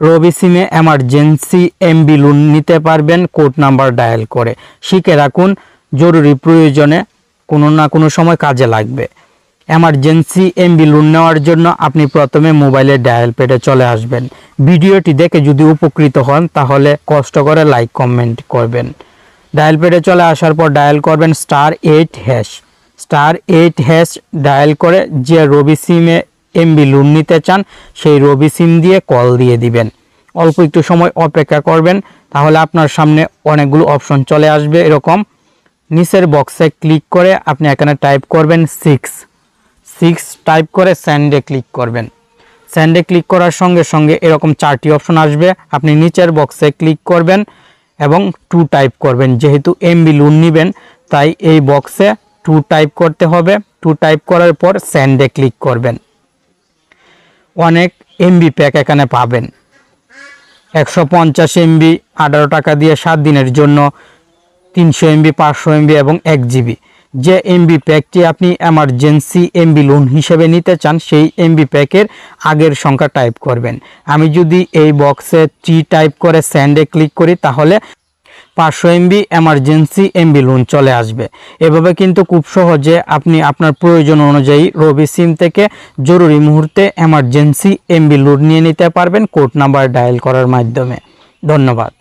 রবি সিমে emergency MB loan নিতে পারবেন কোড নাম্বার ডায়াল করে। শিখে রাখুন, জরুরি প্রয়োজনে কোনো না কোনো সময় কাজে লাগবে। এমার্জেন্সি এমবি লোন নেওয়ার জন্য আপনি প্রথমে মোবাইলের ডায়াল প্যাডে চলে আসবেন। ভিডিওটি দেখে যদি উপকৃত হন তাহলে কষ্ট করে লাইক কমেন্ট করবেন। ডায়াল প্যাডে চলে আসার পর ডায়াল করবেন *8#, *8# ডায়াল করে যে রবি সিমে এমবি লোন নিতে চান সেই রবি সিম দিয়ে কল দিয়ে দিবেন। অল্প একটু সময় অপেক্ষা করবেন, তাহলে আপনার সামনে অনেকগুলো অপশন চলে আসবে। এরকম নিচের বক্সে ক্লিক করে আপনি এখানে টাইপ করবেন 6 টাইপ করে সেন্ডে ক্লিক করবেন। সেন্ডে ক্লিক করার সঙ্গে সঙ্গে এরকম 4টি অপশন আসবে। আপনি নিচের বক্সে ক্লিক করবেন এবং 2 টাইপ করবেন। যেহেতু এমবি লোন নেবেন তাই এই বক্সে 2 টাইপ করতে হবে। 2 টাইপ করার পর সেন্ডে ক্লিক করবেন। অনেক এমবি প্যাক এখানে পাবেন। 150 এমবি 18 টাকা দিয়ে 7 দিনের জন্য, 300 এমবি, 500 এমবি এবং 1 জিবি। যে এমবি প্যাকটি আপনি এমার্জেন্সি এমবি লোন হিসেবে নিতে চান সেই এমবি প্যাকের আগের সংখ্যা টাইপ করবেন। আমি যদি এই বক্সে 3 টাইপ করে সেন্ডে ক্লিক করি তাহলে 500 এমবি এমার্জেন্সি এমবি লোন চলে আসবে। এভাবে কিন্তু খুব সহজে আপনি আপনার প্রয়োজন অনুযায়ী রবি সিম থেকে জরুরি মুহূর্তে এমার্জেন্সি এমবি লোন নিয়ে নিতে পারবেন কোড নাম্বার ডায়াল করার মাধ্যমে। ধন্যবাদ।